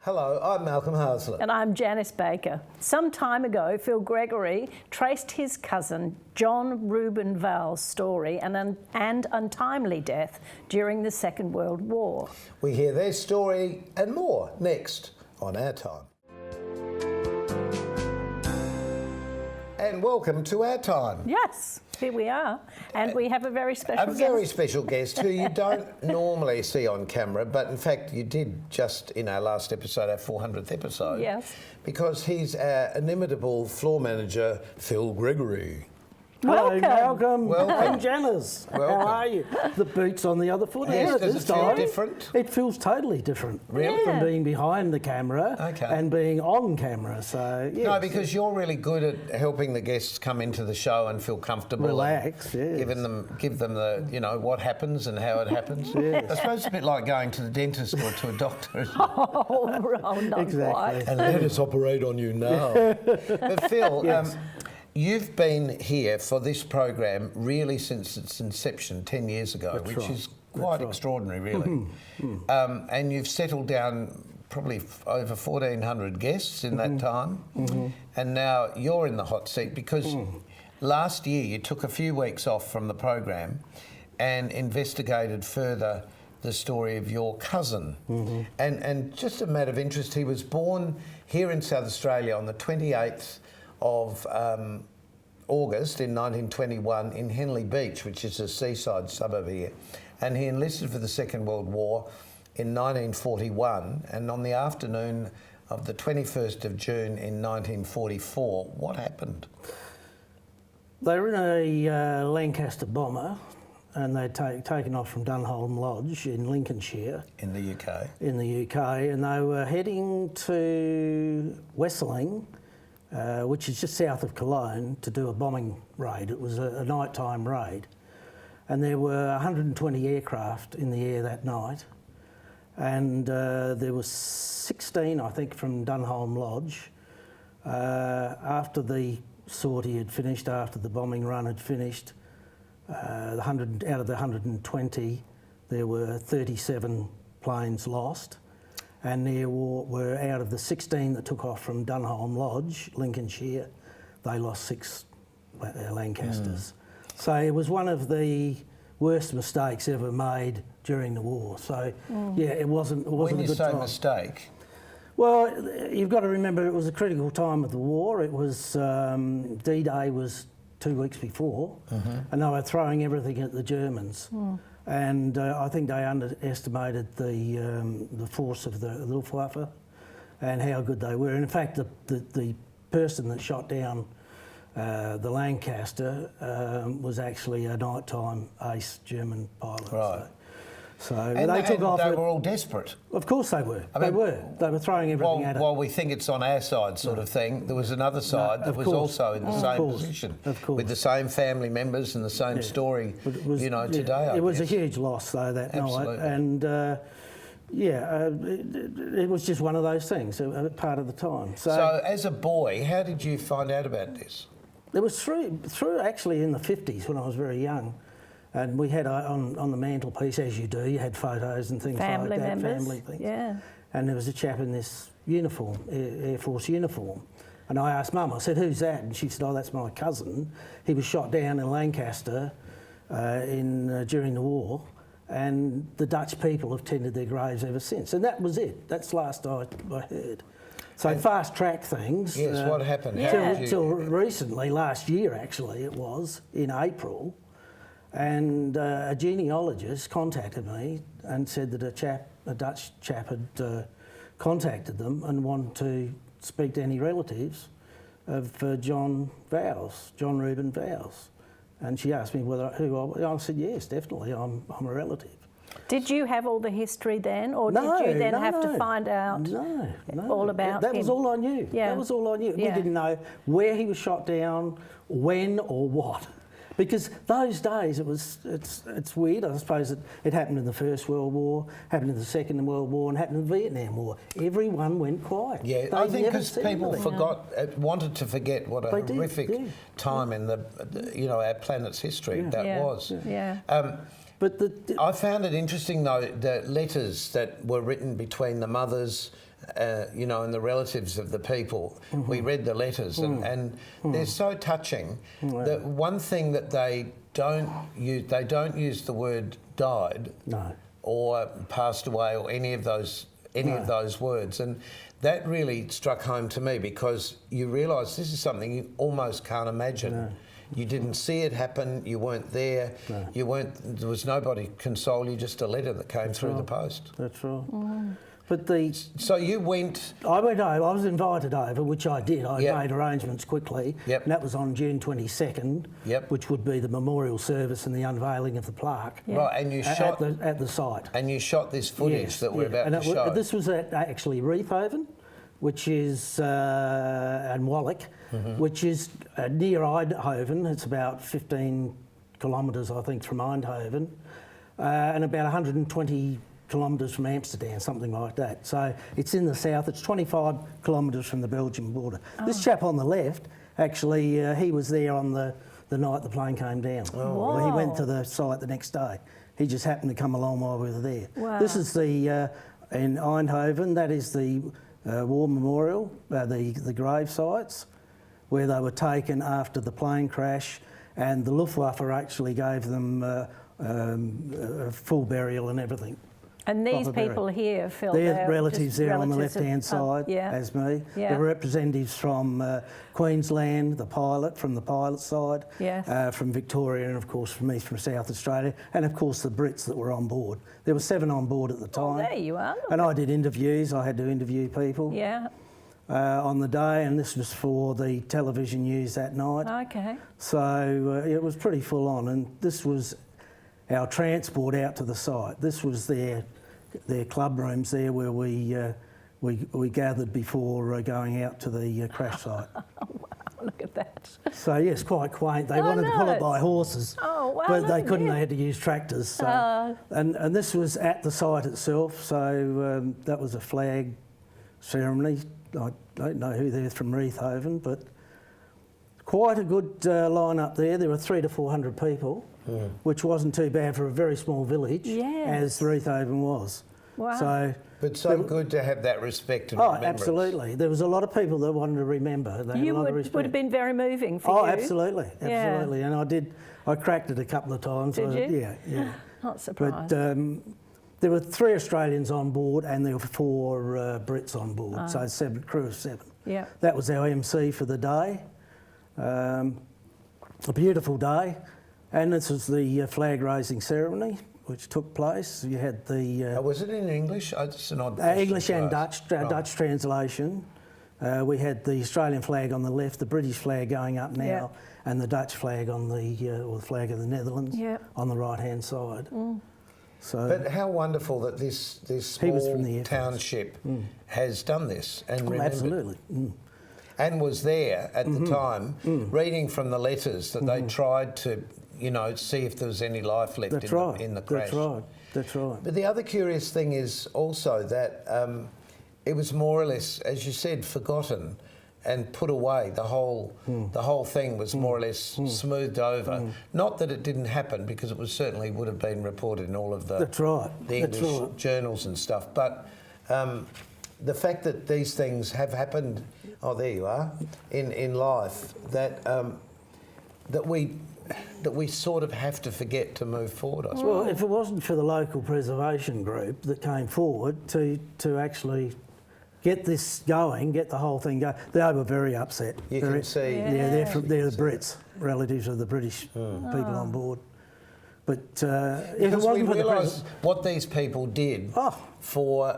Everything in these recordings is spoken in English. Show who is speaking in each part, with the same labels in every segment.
Speaker 1: Hello, I'm Malcolm Haslett.
Speaker 2: And I'm Janice Baker. Some time ago, Phil Gregory traced his cousin John Reuben Val's story and untimely death during the Second World War.
Speaker 1: We hear their story and more next on Our Time. And welcome to Our Time.
Speaker 2: Yes, here we are. And we have a very special guest.
Speaker 1: A very special guest who you don't normally see on camera, but in fact you did just in our last episode, our 400th episode.
Speaker 2: Yes.
Speaker 1: Because he's our inimitable floor manager, Phil Gregory.
Speaker 2: Welcome.
Speaker 3: Hello, Malcolm.
Speaker 1: Welcome.
Speaker 3: And Janice.
Speaker 1: Welcome.
Speaker 3: How are you? The boot's on the other foot.
Speaker 1: Yes,
Speaker 3: Yeah,
Speaker 1: does
Speaker 3: this
Speaker 1: it feel
Speaker 3: time,
Speaker 1: different?
Speaker 3: It feels totally different.
Speaker 1: Really?
Speaker 3: From being behind the camera and being on camera. So, yes.
Speaker 1: No, because you're really good at helping the guests come into the show and feel comfortable.
Speaker 3: Relax, yes.
Speaker 1: Give them the, you know, what happens and how it happens.
Speaker 3: Yes.
Speaker 1: I suppose it's a bit like going to the dentist or to a doctor, isn't it?
Speaker 2: Oh, not
Speaker 3: Exactly.
Speaker 2: quite.
Speaker 1: And let us operate on you now. But Phil,
Speaker 3: Yes.
Speaker 1: you've been here for this program really since its inception 10 years ago,
Speaker 3: That's
Speaker 1: which
Speaker 3: right.
Speaker 1: is quite extraordinary, really. And you've settled down probably over 1,400 guests in that time. And now you're in the hot seat because last year you took a few weeks off from the program and investigated further the story of your cousin. And just a matter of interest, he was born here in South Australia on the 28th of August in 1921 in Henley Beach, which is a seaside suburb here. And he enlisted for the Second World War in 1941, and on the afternoon of the 21st of June in 1944, what happened?
Speaker 3: They were in a Lancaster bomber and they'd taken off from Dunholm Lodge in Lincolnshire.
Speaker 1: In the UK?
Speaker 3: In the UK, and they were heading to Wesseling, which is just south of Cologne, to do a bombing raid. It was a nighttime raid. And there were 120 aircraft in the air that night. And there was 16, I think, from Dunholm Lodge. After the sortie had finished, after the bombing run had finished, out of the 120, there were 37 planes lost. And there were, out of the 16 that took off from Dunholm Lodge, Lincolnshire, they lost 6 Lancasters. So it was one of the worst mistakes ever made during the war. So, yeah, it wasn't a good time.
Speaker 1: When you say mistake?
Speaker 3: Well, you've got to remember it was a critical time of the war. It was, D-Day was 2 weeks before, and they were throwing everything at the Germans. And I think they underestimated the force of the Luftwaffe and how good they were. And in fact, the person that shot down the Lancaster was actually a nighttime ace German pilot.
Speaker 1: Right.
Speaker 3: So
Speaker 1: And
Speaker 3: they took off.
Speaker 1: They were all desperate.
Speaker 3: Of course they were.
Speaker 1: I mean,
Speaker 3: They were throwing everything at it.
Speaker 1: While we think it's on our side sort of thing, there was another side that was also in the same position.
Speaker 3: Of course.
Speaker 1: With the same family members and the same story, today, I
Speaker 3: It was a
Speaker 1: guess.
Speaker 3: huge loss, though, that
Speaker 1: Absolutely.
Speaker 3: night. And, it was just one of those things, a part of the time.
Speaker 1: So as a boy, how did you find out about this?
Speaker 3: It was through actually in the 50s when I was very young. And we had on the mantelpiece, as you do, you had photos and things
Speaker 2: Family
Speaker 3: like that.
Speaker 2: members.
Speaker 3: Family things.
Speaker 2: Yeah.
Speaker 3: And there was a chap in this uniform, Air Force uniform. And I asked Mum, I said, who's that? And she said, oh, that's my cousin. He was shot down in Lancaster during the war. And the Dutch people have tended their graves ever since. And that was it. That's the last I heard. So fast track things.
Speaker 1: Yes, what happened? How did you-
Speaker 3: Till recently, last year actually, it was, in April. And a genealogist contacted me and said that a Dutch chap had contacted them and wanted to speak to any relatives of John Reuben Vowles. And she asked me I said, yes, definitely, I'm a relative.
Speaker 2: Did you have all the history then, or did you then have to find out all about
Speaker 3: that
Speaker 2: him?
Speaker 3: was all I knew.
Speaker 2: Yeah.
Speaker 3: That was all I knew.
Speaker 2: Yeah.
Speaker 3: We didn't know where he was shot down, when or what. Because those days, it's weird. I suppose it happened in the First World War, happened in the Second World War, and happened in the Vietnam War. Everyone went quiet.
Speaker 1: Yeah,
Speaker 3: They
Speaker 1: I think
Speaker 3: never
Speaker 1: because
Speaker 3: said
Speaker 1: people
Speaker 3: anything.
Speaker 1: wanted to forget what a
Speaker 3: They
Speaker 1: horrific
Speaker 3: did.
Speaker 1: time in our planet's history that was.
Speaker 2: Yeah.
Speaker 3: But
Speaker 1: I found it interesting though the letters that were written between the mothers you know, and the relatives of the people. We read the letters, and they're so touching. The one thing that they don't use the word died,
Speaker 3: No.
Speaker 1: or passed away, or any of those words, and that really struck home to me, because you realise this is something you almost can't imagine.
Speaker 3: No.
Speaker 1: You didn't see it happen. You weren't there.
Speaker 3: No.
Speaker 1: You weren't. There was nobody console you. Just a letter that came through the post.
Speaker 3: That's right.
Speaker 2: Mm.
Speaker 3: But
Speaker 1: So you went.
Speaker 3: I went over. I was invited over, which I did. I
Speaker 1: Yep.
Speaker 3: made arrangements quickly.
Speaker 1: Yep.
Speaker 3: And that was on June 22nd,
Speaker 1: Yep.
Speaker 3: which would be the memorial service and the unveiling of the plaque
Speaker 2: Yeah.
Speaker 1: Right, and you shot.
Speaker 3: at the site.
Speaker 1: And you shot this footage
Speaker 3: Yes,
Speaker 1: that we're
Speaker 3: yeah.
Speaker 1: about
Speaker 3: And
Speaker 1: to show.
Speaker 3: this was at actually Reethoven, which is and Wallach, which is near Eindhoven. It's about 15 kilometres, I think, from Eindhoven, and about 120 kilometres from Amsterdam, something like that. So it's in the south. It's 25 kilometres from the Belgian border. This chap on the left, actually, he was there on the night the plane came down. Well, he went to the site the next day. He just happened to come along while we were there.
Speaker 2: Wow.
Speaker 3: This is the in Eindhoven. That is the war memorial, the grave sites, where they were taken after the plane crash, and the Luftwaffe actually gave them a full burial and everything.
Speaker 2: And these
Speaker 3: Proper
Speaker 2: people here, Phil,
Speaker 3: They're relatives
Speaker 2: just
Speaker 3: there on the
Speaker 2: relatives of-
Speaker 3: left-hand side,
Speaker 2: yeah.
Speaker 3: as me.
Speaker 2: Yeah.
Speaker 3: There were representatives from Queensland, the pilot, from the pilot side,
Speaker 2: Yes.
Speaker 3: from Victoria, and of course from me, from South Australia, and of course the Brits that were on board. There were 7 on board at the
Speaker 2: Oh,
Speaker 3: time.
Speaker 2: there you are.
Speaker 3: And I did interviews. I had to interview people
Speaker 2: Yeah.
Speaker 3: on the day, and this was for the television news that night.
Speaker 2: Okay.
Speaker 3: So it was pretty full on, and this was our transport out to the site. This was their club rooms there, where we gathered before going out to the crash site.
Speaker 2: Look at that.
Speaker 3: So yes, quite quaint. They
Speaker 2: Oh,
Speaker 3: wanted to pull
Speaker 2: no.
Speaker 3: it by horses,
Speaker 2: Oh, wow,
Speaker 3: but they
Speaker 2: look,
Speaker 3: couldn't.
Speaker 2: yeah.
Speaker 3: They had to use tractors. So. And this was at the site itself. So that was a flag ceremony. I don't know who they're from Reethoven, but quite a good line up there. There were 300 to 400 people, which wasn't too bad for a very small village,
Speaker 2: Yes.
Speaker 3: as Reethoven was.
Speaker 2: Wow.
Speaker 3: So,
Speaker 1: But so good to have that respect and
Speaker 3: oh,
Speaker 1: remembrance.
Speaker 3: absolutely. There was a lot of people that wanted to remember. They had
Speaker 2: You
Speaker 3: a lot of
Speaker 2: would
Speaker 3: respect.
Speaker 2: have been very moving for
Speaker 3: Oh,
Speaker 2: you.
Speaker 3: absolutely,
Speaker 2: Yeah.
Speaker 3: absolutely. And I cracked it a couple of times.
Speaker 2: Did you?
Speaker 3: Yeah, yeah.
Speaker 2: Not surprised.
Speaker 3: But there were 3 Australians on board, and there were 4 Brits on board. So 7, crew of 7.
Speaker 2: Yeah.
Speaker 3: That was our MC for the day. A beautiful day, and this was the flag raising ceremony which took place. You had the
Speaker 1: Was it in English? It's an odd question
Speaker 3: English
Speaker 1: to
Speaker 3: and
Speaker 1: ask.
Speaker 3: Dutch,
Speaker 1: Right.
Speaker 3: Dutch translation. We had the Australian flag on the left, the British flag going up now,
Speaker 2: Yeah.
Speaker 3: and the Dutch flag on or the flag of the Netherlands
Speaker 2: Yeah.
Speaker 3: on the right-hand side. So
Speaker 1: But how wonderful that this
Speaker 3: He was
Speaker 1: small
Speaker 3: from the Air Force.
Speaker 1: township has done this and remembered.
Speaker 3: absolutely.
Speaker 1: And was there at the time, reading from the letters that they tried to, see if there was any life left
Speaker 3: That's
Speaker 1: in,
Speaker 3: right.
Speaker 1: in the crash.
Speaker 3: That's right. That's right.
Speaker 1: But the other curious thing is also that it was more or less, as you said, forgotten and put away. The whole thing was more or less smoothed over. Not that it didn't happen, because it was certainly would have been reported in all of the
Speaker 3: That's right.
Speaker 1: the
Speaker 3: That's
Speaker 1: English
Speaker 3: right.
Speaker 1: journals and stuff. But the fact that these things have happened, oh, there you are, in life, that we sort of have to forget to move forward, I suppose.
Speaker 3: Well, if it wasn't for the local preservation group that came forward to actually get this going, get the whole thing going, they were very upset.
Speaker 1: You can see.
Speaker 3: Yeah, they're the Brits, relatives of the British people on board. But if it
Speaker 1: Because we
Speaker 3: wasn't for the
Speaker 1: realise what these people did
Speaker 3: Oh.
Speaker 1: for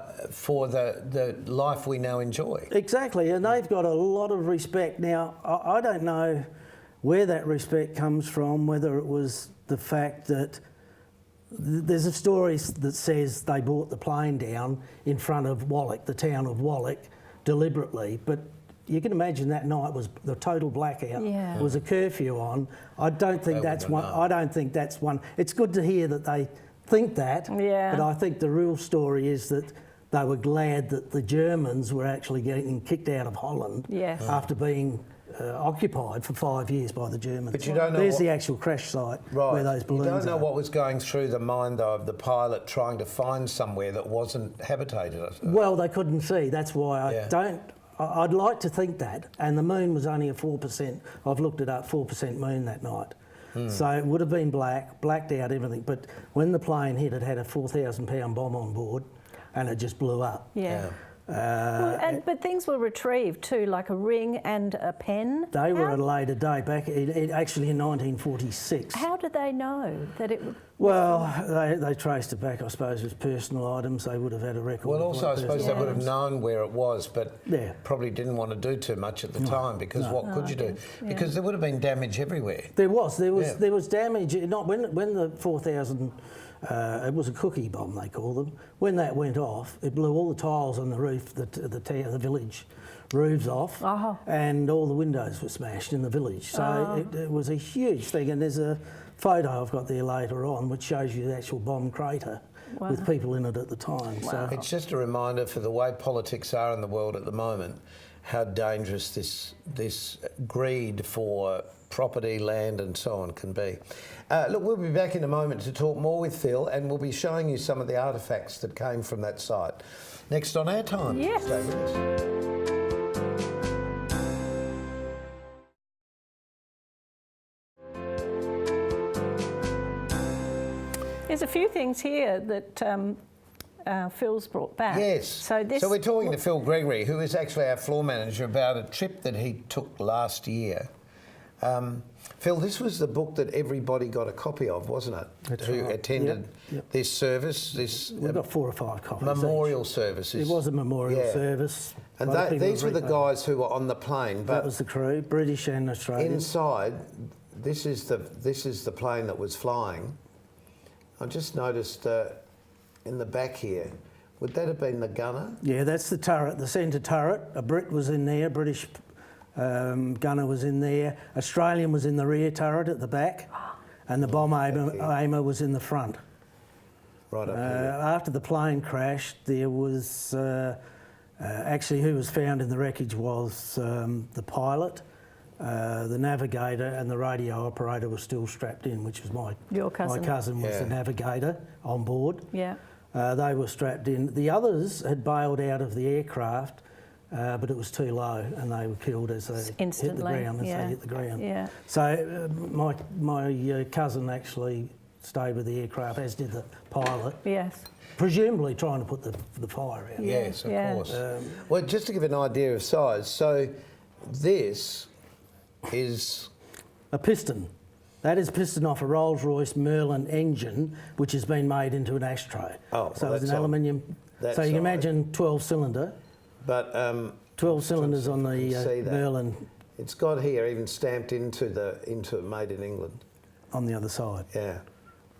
Speaker 1: the life we now enjoy.
Speaker 3: Exactly, and they've got a lot of respect. Now, I don't know where that respect comes from, whether it was the fact that there's a story that says they brought the plane down in front of Wallach, the town of Wallach, deliberately, but you can imagine that night was the total blackout.
Speaker 2: Yeah.
Speaker 3: There was a curfew on. I don't think
Speaker 1: They
Speaker 3: that's
Speaker 1: wouldn't
Speaker 3: one.
Speaker 1: know.
Speaker 3: I don't think that's one. It's good to hear that they think that,
Speaker 2: Yeah.
Speaker 3: but I think the real story is that they were glad that the Germans were actually getting kicked out of Holland
Speaker 2: Yes.
Speaker 3: after being occupied for 5 years by the Germans.
Speaker 1: But you don't know
Speaker 3: There's the actual crash site where those balloons are.
Speaker 1: You don't know what was going through the mind, though, of the pilot trying to find somewhere that wasn't habitated.
Speaker 3: Well, they couldn't see. That's why I'd like to think that. And the moon was only a 4%. I've looked it up, 4% moon that night. So it would have been blacked out everything. But when the plane hit, it had a 4,000-pound bomb on board, and it just blew up.
Speaker 2: Yeah. But things were retrieved too, like a ring and a pen.
Speaker 3: They were at a later date, actually in 1946.
Speaker 2: How did they know that it would?
Speaker 3: Well, they traced it back, I suppose, as personal items. They would have had a record.
Speaker 1: Well, also, I suppose they would have known where it was, but
Speaker 3: Yeah.
Speaker 1: probably didn't want to do too much at the time, because what could you do? Because there would have been damage everywhere.
Speaker 3: There was damage. Not when the 4,000. It was a cookie bomb, they call them. When that went off, it blew all the tiles on the roof, the village roofs off, and all the windows were smashed in the village. So it was a huge thing. And there's a photo I've got there later on which shows you the actual bomb crater with people in it at the time.
Speaker 2: Wow.
Speaker 3: So
Speaker 1: It's just a reminder for the way politics are in the world at the moment, how dangerous this greed for property, land and so on can be. Look, we'll be back in a moment to talk more with Phil, and we'll be showing you some of the artefacts that came from that site. Next on Our Time.
Speaker 2: Yes.
Speaker 1: Stay with us.
Speaker 2: There's a few things here that Phil's brought back.
Speaker 1: Yes.
Speaker 2: So
Speaker 1: we're talking to Phil Gregory, who is actually our floor manager, about a trip that he took last year. Phil, this was the book that everybody got a copy of, wasn't it?
Speaker 3: That's
Speaker 1: who
Speaker 3: right.
Speaker 1: attended
Speaker 3: Yep.
Speaker 1: this service,
Speaker 3: we've got 4 or 5 copies.
Speaker 1: memorial services.
Speaker 3: It was a memorial service.
Speaker 1: And these were the guys who were on the plane. But
Speaker 3: that was the crew, British and Australian.
Speaker 1: inside, this is the plane that was flying. I just noticed in the back here, would that have been the gunner?
Speaker 3: Yeah, that's the turret, the centre turret. A Brit was in there, British gunner was in there. Australian was in the rear turret at the back, and the bomb aimer was in the front.
Speaker 1: Right up here.
Speaker 3: After the plane crashed, there was actually who was found in the wreckage was the pilot, the navigator, and the radio operator was still strapped in, which was
Speaker 2: Your cousin.
Speaker 3: My cousin was the navigator on board.
Speaker 2: Yeah.
Speaker 3: They were strapped in. The others had bailed out of the aircraft, but it was too low, and they were killed as they hit the ground.
Speaker 2: Yeah.
Speaker 3: So my cousin actually stayed with the aircraft, as did the pilot.
Speaker 2: Yes.
Speaker 3: Presumably trying to put the fire out.
Speaker 1: Yes, of course. Well, just to give an idea of size, so this is
Speaker 3: a piston. That is piston off a Rolls-Royce Merlin engine, which has been made into an ashtray.
Speaker 1: Oh,
Speaker 3: so it's an aluminium. So you can imagine 12-cylinder.
Speaker 1: But
Speaker 3: 12 cylinders on the Merlin.
Speaker 1: It's got here even stamped into made in England
Speaker 3: on the other side.
Speaker 1: Yeah.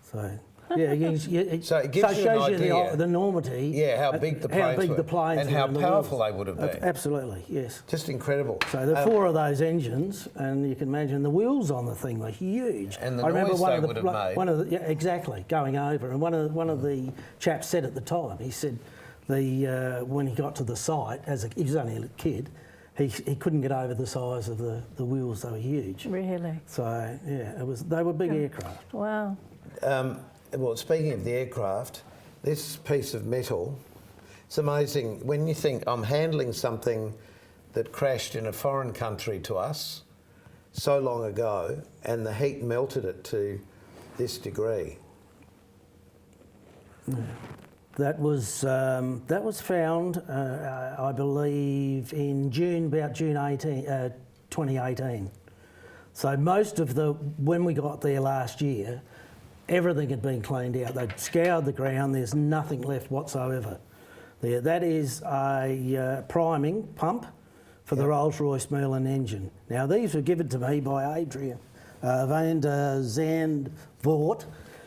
Speaker 3: So it
Speaker 1: so it gives you an idea.
Speaker 3: The enormity.
Speaker 1: Yeah, how big the planes
Speaker 3: and
Speaker 1: how powerful they would have been.
Speaker 3: Absolutely, yes.
Speaker 1: Just incredible.
Speaker 3: So the 4 of those engines, and you can imagine the wheels on the thing were huge.
Speaker 1: And the noise they would have made.
Speaker 3: Exactly, going over. And one of the chaps said at the time, he said, when he got to the site, he was only a kid, he couldn't get over the size of the wheels. They were huge.
Speaker 2: Really?
Speaker 3: So yeah, they were big aircraft.
Speaker 2: Wow.
Speaker 1: Well, speaking of the aircraft, this piece of metal, it's amazing when you think I'm handling something that crashed in a foreign country to us so long ago, and the heat melted it to this degree.
Speaker 3: Yeah. That was found, I believe, in about June 2018. So most of when we got there last year, everything had been cleaned out. They'd scoured the ground. There's nothing left whatsoever there. That is a priming pump for the Rolls-Royce Merlin engine. Now these were given to me by Adrian van der Zandvoort.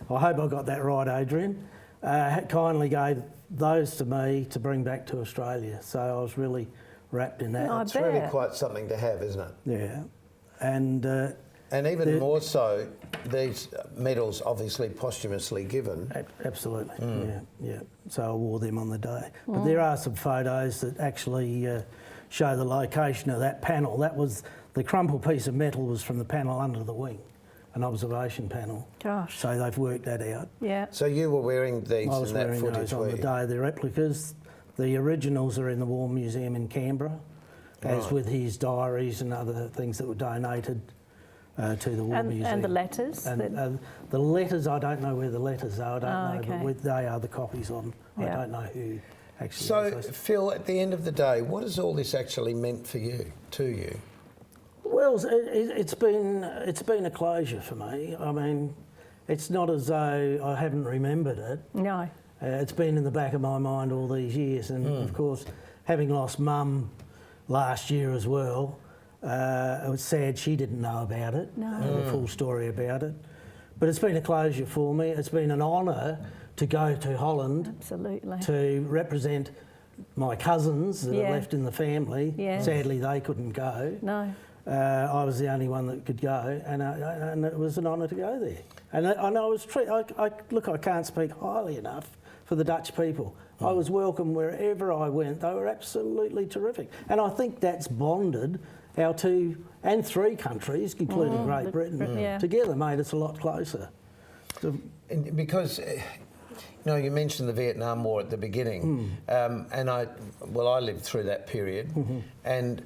Speaker 3: I hope I got that right, Adrian. Kindly gave those to me to bring back to Australia. So I was really wrapped in that.
Speaker 1: It's really quite something to have, isn't it?
Speaker 3: Yeah. And
Speaker 1: even more so, these medals obviously posthumously given.
Speaker 3: Absolutely, yeah. So I wore them on the day. But there are some photos that actually show the location of that panel. That was the crumpled piece of metal was from the panel under the wing, an observation panel.
Speaker 2: Gosh.
Speaker 3: So they've worked that out.
Speaker 2: Yeah.
Speaker 1: So you were wearing these
Speaker 3: I was
Speaker 1: in that
Speaker 3: wearing
Speaker 1: footage,
Speaker 3: those on
Speaker 1: were
Speaker 3: the
Speaker 1: you?
Speaker 3: day. The replicas, the originals are in the War Museum in Canberra, as
Speaker 1: Right.
Speaker 3: with his diaries and other things that were donated to the War Museum.
Speaker 2: And the letters?
Speaker 3: And the letters, I don't know where the letters are, I don't know,
Speaker 2: okay.
Speaker 3: but they are the copies of them. I
Speaker 2: Yeah.
Speaker 3: don't know who actually
Speaker 1: So,
Speaker 3: owns those.
Speaker 1: Phil, at the end of the day, what has all this actually meant for you, to you?
Speaker 3: Well, it's been a closure for me. I mean, it's not as though I haven't remembered it.
Speaker 2: No.
Speaker 3: It's been in the back of my mind all these years, and of course, having lost Mum last year as well, it was sad she didn't know about it, the full story about it. But it's been a closure for me. It's been an honour to go to Holland
Speaker 2: Absolutely.
Speaker 3: to represent my cousins that are left in the family.
Speaker 2: Yes.
Speaker 3: Sadly, they couldn't go.
Speaker 2: No.
Speaker 3: I was the only one that could go, and it was an honour to go there. And I was look, I can't speak highly enough for the Dutch people. I was welcome wherever I went. They were absolutely terrific, and I think that's bonded our 2 and 3 countries, including Great Britain, together made us a lot closer.
Speaker 1: And because, you mentioned the Vietnam War at the beginning, and I lived through that period, and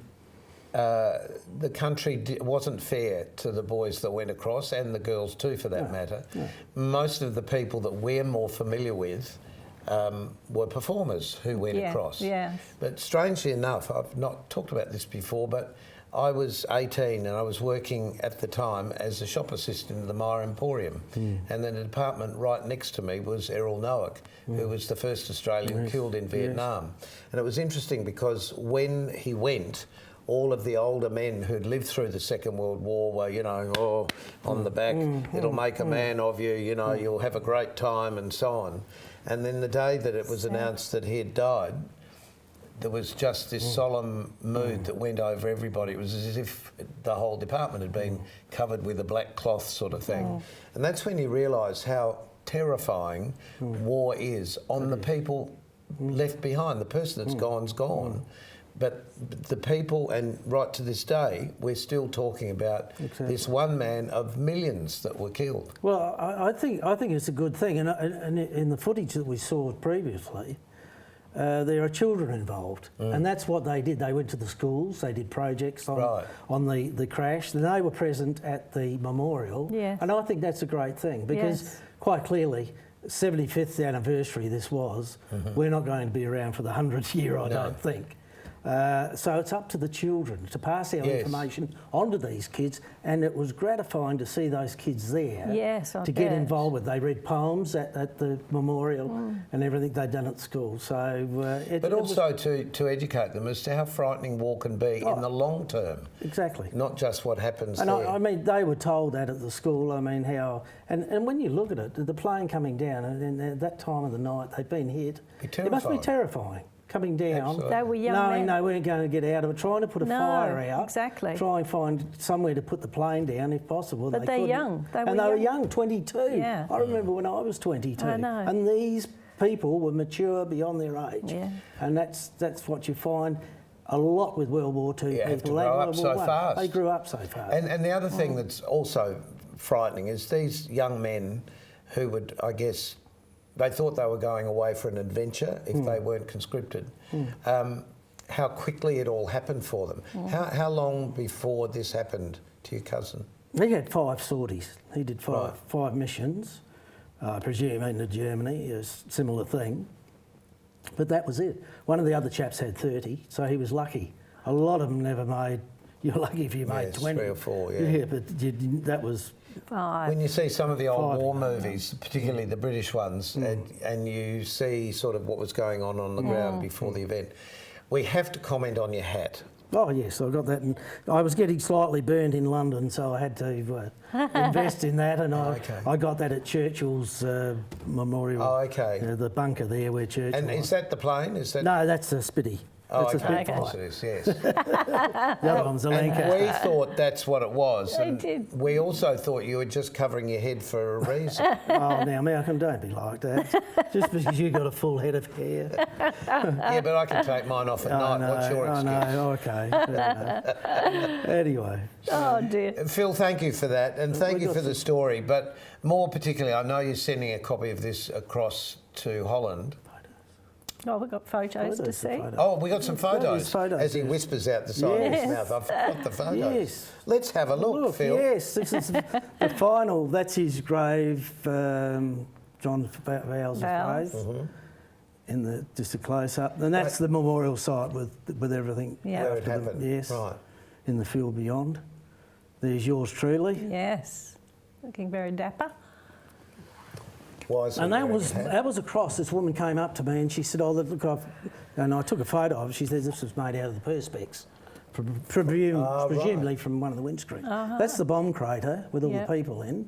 Speaker 1: the country wasn't fair to the boys that went across, and the girls too, for that matter. Most of the people that we're more familiar with were performers who went across.
Speaker 2: Yes.
Speaker 1: But strangely enough, I've not talked about this before, but I was 18 and I was working at the time as a shop assistant in the Myer Emporium, and then the department right next to me was Errol Noack, who was the first Australian killed in Vietnam. And it was interesting because when he went, all of the older men who'd lived through the Second World War were, on the back, it'll make a man of you, you'll have a great time and so on. And then the day that it was announced that he had died, there was just this solemn mood that went over everybody. It was as if the whole department had been covered with a black cloth sort of thing. And that's when you realise how terrifying war is on the people left behind. The person that's gone's gone. But the people, and right to this day, we're still talking about this one man of millions that were killed.
Speaker 3: Well, I think it's a good thing, and in the footage that we saw previously, there are children involved, and that's what they did. They went to the schools, they did projects on the crash, and they were present at the memorial.
Speaker 2: Yes.
Speaker 3: And I think that's a great thing because quite clearly, 75th anniversary this was. We're not going to be around for the 100th year, I don't think. So it's up to the children to pass our information onto these kids, and it was gratifying to see those kids there to get involved with. They read poems at the memorial and everything they'd done at school. So,
Speaker 1: but also to educate them as to how frightening war can be in the long term.
Speaker 3: Exactly.
Speaker 1: Not just what happens
Speaker 3: and
Speaker 1: there.
Speaker 3: I mean, they were told that at the school. I mean, how and when you look at it, the plane coming down, and at that time of the night they'd been hit. It must be terrifying. Coming down,
Speaker 2: They were young
Speaker 3: knowing
Speaker 2: men.
Speaker 3: they weren't going to get out of it, trying to put a fire out,
Speaker 2: exactly.
Speaker 3: try and find somewhere to put the plane down if possible.
Speaker 2: But they're young. They were
Speaker 3: young, 22.
Speaker 2: Yeah.
Speaker 3: I remember when I was 22.
Speaker 2: I know.
Speaker 3: And these people were mature beyond their age.
Speaker 2: Yeah.
Speaker 3: And that's what you find a lot with World War II people.
Speaker 1: Have to grow up so fast.
Speaker 3: They grew up so fast.
Speaker 1: And the other thing that's also frightening is these young men who would, I guess, they thought they were going away for an adventure if they weren't conscripted. How quickly it all happened for them. How long before this happened to your cousin?
Speaker 3: He had 5 sorties. He did five missions, I presume into Germany, a similar thing. But that was it. One of the other chaps had 30, so he was lucky. A lot of them never made. You're lucky if you made 20.
Speaker 1: 3 or 4,
Speaker 3: Yeah, but that was.
Speaker 2: 5.
Speaker 1: When you see some of the old war movies, particularly the British ones, and you see sort of what was going on the ground before the event, we have to comment on your hat.
Speaker 3: Oh yes, I got that. And I was getting slightly burned in London, so I had to invest in that, and I got that at Churchill's memorial.
Speaker 1: Oh, okay.
Speaker 3: The bunker there where Churchill.
Speaker 1: And is that the plane? Is that?
Speaker 3: No, that's a Spitty.
Speaker 1: Oh,
Speaker 3: It's a
Speaker 1: okay.
Speaker 3: Spitfire.
Speaker 1: Of course it is, yes.
Speaker 3: The other one's a
Speaker 1: And
Speaker 3: Lancaster.
Speaker 1: we thought that's what it was.
Speaker 2: They
Speaker 1: And
Speaker 2: did.
Speaker 1: we also thought you were just covering your head for a reason.
Speaker 3: Oh, now, Malcolm, don't be like that. Just because you got a full head of hair.
Speaker 1: Yeah, but I can take mine off at night. What's your
Speaker 3: I
Speaker 1: excuse?
Speaker 3: know, okay. Fair enough. Anyway,
Speaker 2: Oh dear.
Speaker 1: Phil, thank you for that, and thank you
Speaker 3: got
Speaker 1: for the story. But more particularly, I know you're sending a copy of this across to Holland.
Speaker 2: Oh, we've got photos to see.
Speaker 1: Oh, we got some photos.
Speaker 3: Photos,
Speaker 1: as he
Speaker 3: yes.
Speaker 1: whispers out the side of
Speaker 2: Yes.
Speaker 1: his mouth. I've got the photos.
Speaker 3: Yes.
Speaker 1: Let's have a look, Phil.
Speaker 3: Yes, this is the final. That's his grave, John Vowles'
Speaker 2: Vowles.
Speaker 3: grave. In the just a close up, and that's the memorial site with everything.
Speaker 2: Yeah.
Speaker 1: Where it
Speaker 3: after
Speaker 1: happened.
Speaker 3: Yes.
Speaker 1: Right.
Speaker 3: In the field beyond. There's yours truly.
Speaker 2: Yes. Looking very dapper.
Speaker 1: Why is it
Speaker 3: And
Speaker 1: where it happened?
Speaker 3: that was across. This woman came up to me and she said, "Oh, look, and I took a photo of it. She said this was made out of the perspex, presumably from one of the windscreens. That's the bomb crater with all
Speaker 2: Yep.
Speaker 3: the people in,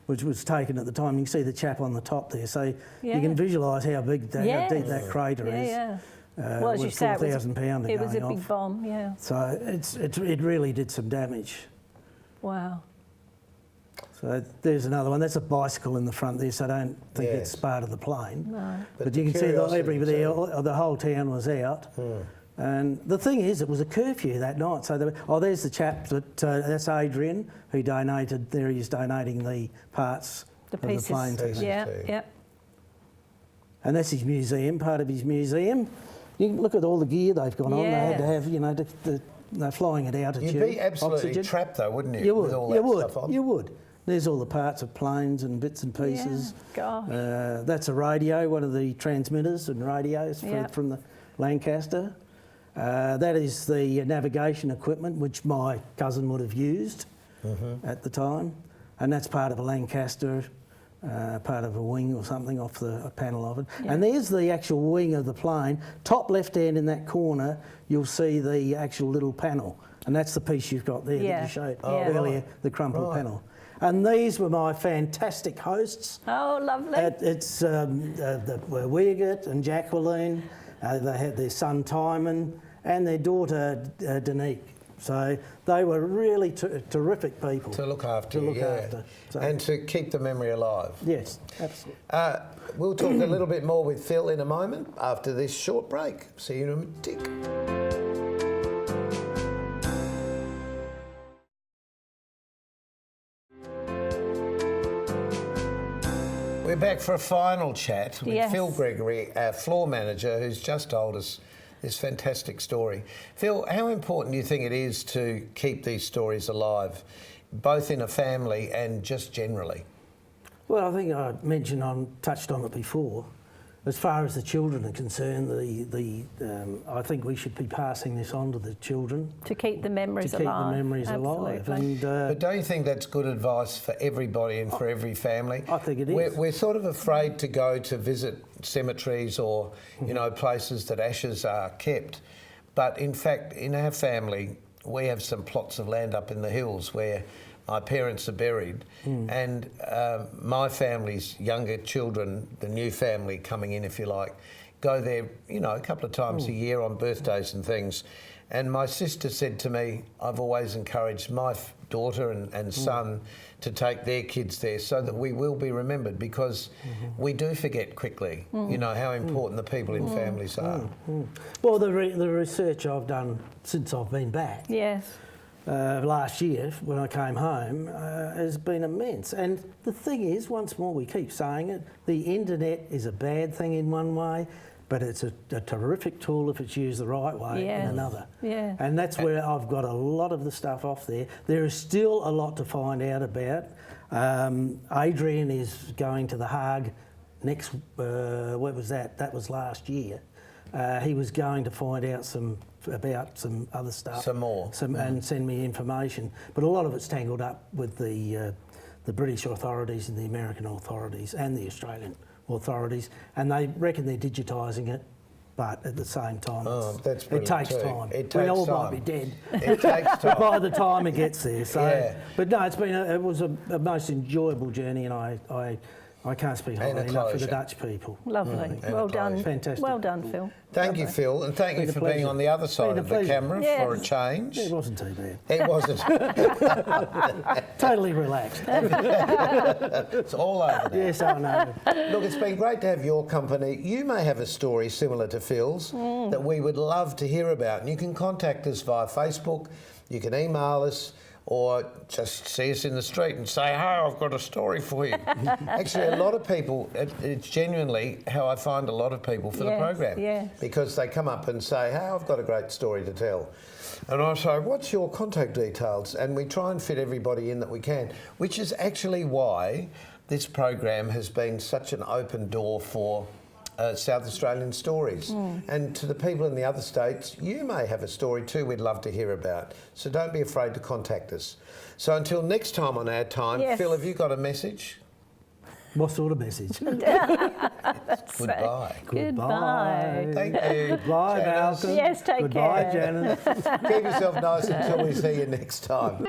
Speaker 3: which was taken at the time. You can see the chap on the top there, so
Speaker 2: Yeah.
Speaker 3: you can visualise how big, how
Speaker 2: Yes.
Speaker 3: deep that crater is.
Speaker 2: Yeah. Well, as you
Speaker 3: with
Speaker 2: say,
Speaker 3: 4,000 pounder
Speaker 2: it was a
Speaker 3: going
Speaker 2: big
Speaker 3: off.
Speaker 2: bomb. Yeah.
Speaker 3: So it really did some damage.
Speaker 2: Wow.
Speaker 3: So there's another one. That's a bicycle in the front there, so I don't think
Speaker 1: Yes.
Speaker 3: it's part of the plane.
Speaker 2: No.
Speaker 3: But you can see that everybody, the whole town was out. And the thing is, it was a curfew that night. So there's the chap that's Adrian, who donated. There he is donating the parts
Speaker 2: The
Speaker 3: of the
Speaker 2: pieces.
Speaker 3: plane to me.
Speaker 2: Yeah.
Speaker 1: too.
Speaker 2: Yeah.
Speaker 3: And that's his museum, part of his museum. You can look at all the gear they've got on. They had to have, they're flying at altitude.
Speaker 1: You'd be absolutely
Speaker 3: oxygen.
Speaker 1: trapped, though, wouldn't you?
Speaker 3: You would.
Speaker 1: With all
Speaker 3: You
Speaker 1: that
Speaker 3: would.
Speaker 1: stuff on.
Speaker 3: You would. There's all the parts of planes and bits and pieces.
Speaker 2: Yeah. Gosh.
Speaker 3: That's a radio, one of the transmitters and radios
Speaker 2: Yeah.
Speaker 3: from the Lancaster. That is the navigation equipment which my cousin would have used at the time, and that's part of a Lancaster, part of a wing or something off a panel of it.
Speaker 2: Yeah.
Speaker 3: And there's the actual wing of the plane. Top left hand in that corner, you'll see the actual little panel, and that's the piece you've got there that
Speaker 2: Yeah.
Speaker 3: you showed
Speaker 2: Yeah.
Speaker 3: earlier,
Speaker 1: Right.
Speaker 3: the crumpled
Speaker 1: Right.
Speaker 3: panel. And these were my fantastic hosts.
Speaker 2: Oh, lovely.
Speaker 3: It's Weirgit and Jacqueline. They had their son Timon and their daughter Danique. So they were really terrific people.
Speaker 1: To look after
Speaker 3: To
Speaker 1: you,
Speaker 3: look
Speaker 1: yeah.
Speaker 3: after. So-
Speaker 1: And to keep the memory alive.
Speaker 3: Yes, absolutely.
Speaker 1: We'll talk a little bit more with Phil in a moment after this short break. See you in a tick. We're back for a final chat with
Speaker 2: Yes.
Speaker 1: Phil Gregory, our floor manager, who's just told us this fantastic story. Phil, how important do you think it is to keep these stories alive, both in a family and just generally?
Speaker 3: Well, I think I touched on it before. As far as the children are concerned, I think we should be passing this on to the children
Speaker 2: to keep the memories
Speaker 3: to keep
Speaker 2: alive.
Speaker 3: the memories alive.
Speaker 2: Absolutely.
Speaker 3: And
Speaker 1: But don't you think that's good advice for everybody and for every family?
Speaker 3: I think it is.
Speaker 1: We're sort of afraid to go to visit cemeteries or, places that ashes are kept. But in fact, in our family, we have some plots of land up in the hills where my parents are buried, and my family's younger children, the new family coming in, if you like, go there, a couple of times a year on birthdays and things. And my sister said to me, I've always encouraged my daughter and son to take their kids there so that we will be remembered, because we do forget quickly, how important the people in families are.
Speaker 3: well, the research I've done since I've been back.
Speaker 2: Yes.
Speaker 3: Last year when I came home has been immense. And the thing is, once more we keep saying it, the internet is a bad thing in one way, but it's a terrific tool if it's used the right way in another.
Speaker 2: Yeah.
Speaker 3: And that's where I've got a lot of the stuff off there. There is still a lot to find out about. Adrian is going to The Hague next, what was that? That was last year. He was going to find out about some other stuff.
Speaker 1: Some more.
Speaker 3: And send me information. But a lot of it's tangled up with the British authorities and the American authorities and the Australian authorities. And they reckon they're digitising it, but at the same time,
Speaker 1: That's
Speaker 3: it
Speaker 1: brilliant
Speaker 3: takes
Speaker 1: too.
Speaker 3: time.
Speaker 1: It
Speaker 3: We
Speaker 1: takes
Speaker 3: all
Speaker 1: time.
Speaker 3: might be dead
Speaker 1: It takes time.
Speaker 3: by the time it gets there. So,
Speaker 1: Yeah.
Speaker 3: but no, it was a most enjoyable journey, and I I can't speak
Speaker 1: And
Speaker 3: highly
Speaker 1: a
Speaker 3: enough for the
Speaker 1: closure.
Speaker 3: Dutch people.
Speaker 2: Lovely.
Speaker 1: And
Speaker 2: Well
Speaker 1: a
Speaker 2: done.
Speaker 1: closure.
Speaker 3: Fantastic.
Speaker 2: Well done, Phil.
Speaker 1: Thank you, Phil, and thank you
Speaker 3: Been a
Speaker 1: for being
Speaker 3: pleasure.
Speaker 1: on the other side
Speaker 3: Been a
Speaker 1: of the
Speaker 3: pleasure.
Speaker 1: camera
Speaker 2: Yes.
Speaker 1: for a change.
Speaker 3: It wasn't too bad.
Speaker 1: It wasn't.
Speaker 3: Totally relaxed.
Speaker 1: It's all over now.
Speaker 3: Yes, I know.
Speaker 1: Look, it's been great to have your company. You may have a story similar to Phil's that we would love to hear about. And you can contact us via Facebook, you can email us, or just see us in the street and say, hey, I've got a story for you. Actually, a lot of people, it's genuinely how I find a lot of people for the
Speaker 2: Yes,
Speaker 1: program.
Speaker 2: yes.
Speaker 1: Because they come up and say, hey, I've got a great story to tell. And I say, what's your contact details? And we try and fit everybody in that we can, which is actually why this program has been such an open door for South Australian stories. And to the people in the other states, you may have a story too we'd love to hear about. So don't be afraid to contact us. So until next time on Our Time,
Speaker 2: Yes.
Speaker 1: Phil, have you got a message?
Speaker 3: What sort of message?
Speaker 1: Goodbye.
Speaker 2: Goodbye.
Speaker 1: Thank you.
Speaker 3: Goodbye,
Speaker 1: Janice.
Speaker 3: Malcolm.
Speaker 2: Yes, take
Speaker 3: Goodbye,
Speaker 2: care.
Speaker 3: Janice.
Speaker 1: Keep yourself nice until we see you next time.